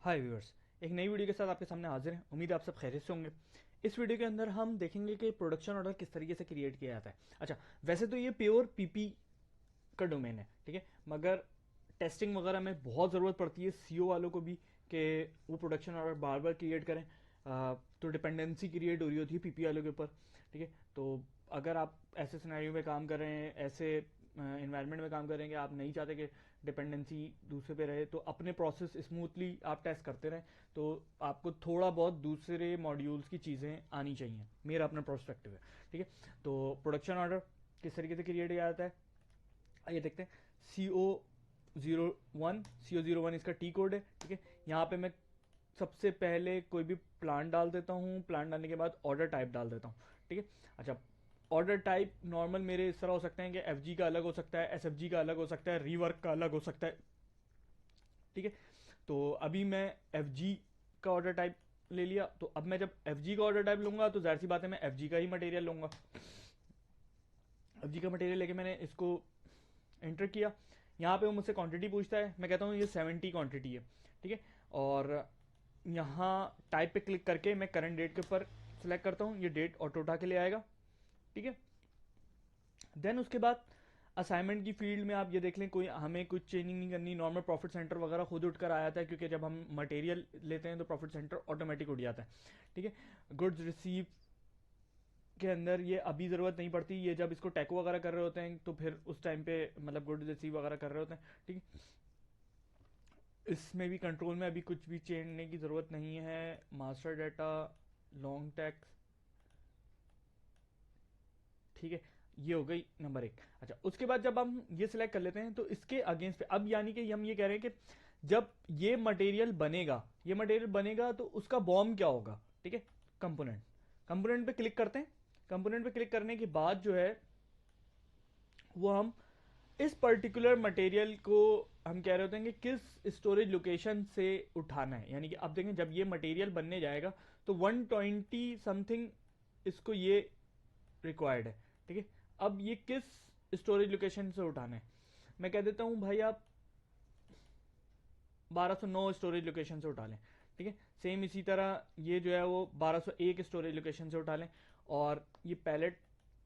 हाय viewers, एक नई video के साथ आपके सामने हाजिर हैं। उम्मीद है आप सब खैरियत से होंगे। इस वीडियो के अंदर हम देखेंगे कि प्रोडक्शन ऑर्डर किस तरीके से क्रिएट किया जाता है। अच्छा, वैसे तो ये प्योर पीपी का डोमेन है, ठीक है, मगर टेस्टिंग वगैरह में बहुत ज़रूरत पड़ती है सीओ वालों को भी कि वो प्रोडक्शन ऑर्डर बार बार क्रिएट करें। तो डिपेंडेंसी क्रिएट हो रही होती है पीपी वालों के ऊपर, ठीक है। तो अगर आप ऐसे सिनेरियो में काम कर रहे हैं, ऐसे इन्वायरमेंट में काम करेंगे, आप नहीं चाहते कि डिपेंडेंसी दूसरे पे रहे, तो अपने प्रोसेस स्मूथली आप टेस्ट करते रहें। तो आपको थोड़ा बहुत दूसरे मॉड्यूल्स की चीज़ें आनी चाहिए, मेरा अपना पर्सपेक्टिव है, ठीक है। तो प्रोडक्शन ऑर्डर किस तरीके से क्रिएट किया जाता है आइए देखते हैं। CO01 इसका टी कोड है, ठीक है। यहाँ पे मैं सबसे पहले कोई भी प्लान डाल देता हूँ, प्लान डालने के बाद ऑर्डर टाइप डाल देता हूँ, ठीक है। अच्छा, ऑर्डर टाइप नॉर्मल मेरे इस तरह हो सकते हैं कि एफ का अलग हो सकता है, SFG का अलग हो सकता है, रीवर्क का अलग हो सकता है, ठीक है। तो अभी मैं एफ का ऑर्डर टाइप ले लिया। तो अब मैं जब एफ का ऑर्डर टाइप लूंगा तो जाहिर सी बात है मैं एफ का ही मटेरियल लूंगा। एफ का मटेरियल लेके मैंने इसको एंटर किया। यहाँ पे वो मुझसे क्वांटिटी पूछता है, मैं कहता हूँ ये 70 क्वांटिटी है, ठीक है। और यहाँ टाइप पे क्लिक करके मैं करंट डेट के ऊपर सेलेक्ट करता हूँ, ये डेट ऑटो उठा के ले आएगा, ठीक है। देन उसके बाद असाइनमेंट की फील्ड में आप ये देख लें, कोई हमें कुछ चेंजिंग नहीं करनी, नॉर्मल प्रॉफिट सेंटर वगैरह खुद उठकर आ जाता है, क्योंकि जब हम मटेरियल लेते हैं तो प्रॉफिट सेंटर ऑटोमेटिक उठ जाता है, ठीक है। गुड्स रिसीव के अंदर ये अभी ज़रूरत नहीं पड़ती, ये जब इसको टैको वगैरह कर रहे होते हैं तो फिर उस टाइम पे मतलब गुड रिसीव वगैरह कर रहे होते हैं, ठीक है। इसमें भी कंट्रोल में अभी कुछ भी चेंजने की ज़रूरत नहीं है। मास्टर डाटा, लॉन्ग टैक्स, ठीक है, ये हो गई नंबर 1। अच्छा, उसके बाद जब हम ये सिलेक्ट कर लेते हैं तो इसके अगेंस्ट पे अब यानी कि हम ये कह रहे हैं कि जब ये मटेरियल बनेगा, ये मटेरियल बनेगा तो उसका बॉम्ब क्या होगा, ठीक है। कंपोनेंट, कंपोनेंट पे क्लिक करते हैं। कंपोनेंट पे क्लिक करने के बाद जो है वो हम इस पर्टिकुलर मटेरियल को हम कह रहे होते हैं कि किस स्टोरेज लोकेशन से उठाना है। यानी कि अब देखें जब ये मटेरियल बनने जाएगा तो 120 समथिंग इसको ये रिक्वायर्ड है, ठीक है। अब ये किस स्टोरेज लोकेशन से उठाना है, मैं कह देता हूं भाई आप 1209 स्टोरेज लोकेशन से उठा लें, ठीक है। सेम इसी तरह ये जो है वो 1201 स्टोरेज लोकेशन से उठा लें। और ये पैलेट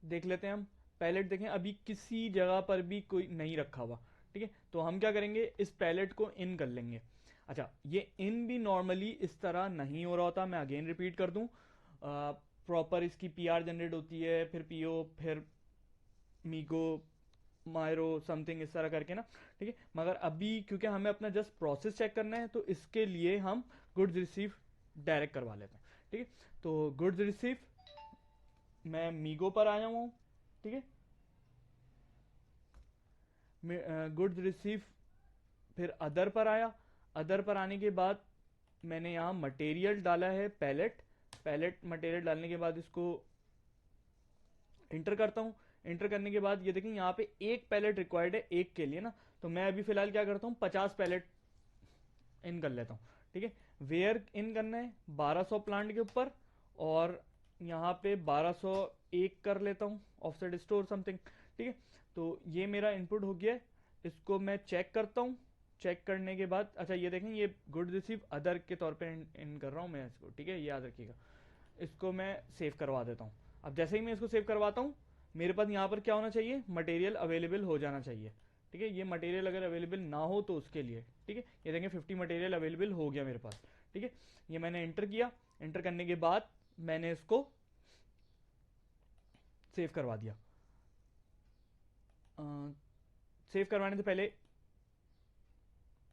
देख लेते हैं हम। पैलेट देखें अभी किसी जगह पर भी कोई नहीं रखा हुआ, ठीक है। तो हम क्या करेंगे, इस पैलेट को इन कर लेंगे। अच्छा, ये इन भी नॉर्मली इस तरह नहीं हो रहा होता, मैं अगेन रिपीट कर दूं। प्रॉपर इसकी PR जनरेट होती है, फिर PO, फिर मीगो, मायरो समथिंग इस तरह करके ना, ठीक है। मगर अभी क्योंकि हमें अपना जस्ट प्रोसेस चेक करना है तो इसके लिए हम गुड्स रिसीव डायरेक्ट करवा लेते हैं, ठीक है। तो गुड्स रिसीव मैं मीगो पर आया हूँ, ठीक है। गुड्स रिसीव फिर अदर पर आया। अदर पर आने के बाद मैंने यहाँ मटेरियल डाला है पैलेट। पैलेट मटेरियल डालने के बाद इसको इंटर करता हूं। इंटर करने के बाद ये देखें यहाँ पे एक पैलेट रिक्वायर्ड है एक के लिए ना, तो मैं अभी फिलहाल क्या करता हूँ 50 पैलेट इन कर लेता हूँ, ठीक है। वेयर इन करना है 1200 प्लांट के ऊपर, और यहाँ पे 1201 कर लेता हूँ ऑफसेट स्टोर समथिंग, ठीक है। तो ये मेरा इनपुट हो गया है। इसको मैं चेक करता हूँ। चेक करने के बाद अच्छा ये देखें ये गुड रिसीव अदर के तौर पे इन कर रहा हूँ मैं इसको, ठीक है, ये याद रखिएगा। इसको मैं सेव करवा देता हूँ। अब जैसे ही मैं इसको सेव करवाता हूँ मेरे पास यहाँ पर क्या होना चाहिए, मटेरियल अवेलेबल हो जाना चाहिए, ठीक है। ये मटेरियल अगर अवेलेबल ना हो तो उसके लिए, ठीक है, ये देखें 50 मटेरियल अवेलेबल हो गया मेरे पास, ठीक है। ये मैंने एंटर किया। एंटर करने के बाद मैंने इसको सेव करवा दिया। सेव करवाने से पहले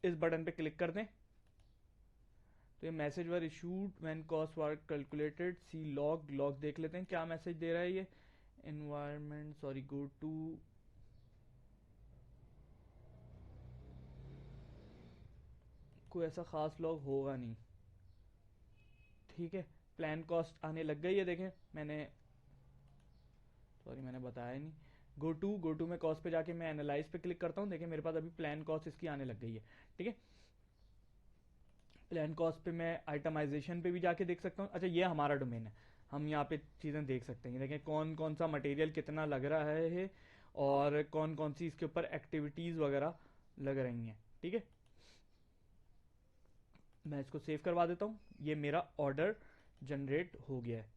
इस बटन पे क्लिक कर दें तो ये message were issued when cost were calculated, see log. Log देख लेते हैं क्या मैसेज दे रहा है ये। एनवायरमेंट, सॉरी, गो टू, कोई ऐसा खास लॉग होगा नहीं, ठीक है। प्लान कॉस्ट आने लग गई है, देखें मैंने, सॉरी मैंने बताया नहीं। गो टू में कॉस्ट पे जाके मैं एनालाइज पे क्लिक करता हूँ, देखें मेरे पास अभी प्लान कॉस्ट इसकी आने लग गई है, ठीक है। प्लान कॉस्ट पे मैं आइटमाइजेशन पे भी जाके देख सकता हूँ। अच्छा, ये हमारा डोमेन है, हम यहाँ पे चीज़ें देख सकते हैं। देखें कौन कौन सा मटेरियल कितना लग रहा है और कौन कौन सी इसके ऊपर एक्टिविटीज़ वगैरह लग रही हैं, ठीक है। मैं इसको सेव करवा देता हूँ। ये मेरा ऑर्डर जनरेट हो गया है।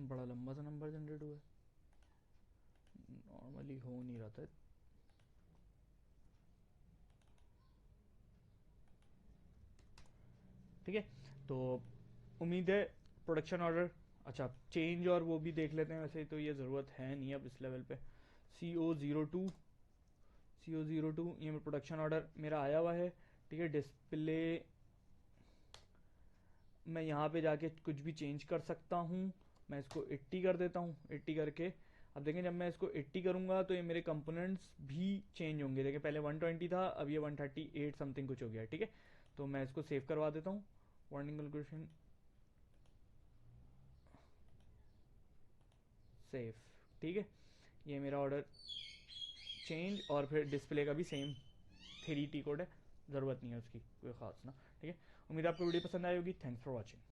बड़ा लंबा सा नंबर जनरेट हुआ है, नॉर्मली हो नहीं रहा था। ठीक है, तो उम्मीद है प्रोडक्शन ऑर्डर, अच्छा चेंज और वो भी देख लेते हैं। वैसे तो ये ज़रूरत है नहीं अब इस लेवल पे। CO02 CO02 ये प्रोडक्शन ऑर्डर मेरा आया हुआ है। ठीक है, डिस्प्ले मैं यहाँ पे जाके कुछ भी चेंज कर सकता हूँ। मैं इसको 80 कर देता हूँ। 80 करके अब देखें, जब मैं इसको 80 करूँगा तो ये मेरे कंपोनेंट्स भी चेंज होंगे। देखें पहले 120 था, अब ये 138 समथिंग कुछ हो गया। ठीक है, तो मैं इसको सेव करवा देता हूँ। Warning calculation save. ठीक है, ये मेरा ऑर्डर चेंज और फिर डिस्प्ले का भी सेम 3T कोड है, ज़रूरत नहीं है उसकी कोई ख़ास ना। ठीक है, उम्मीद है आपको वीडियो पसंद आई होगी। Thanks for watching.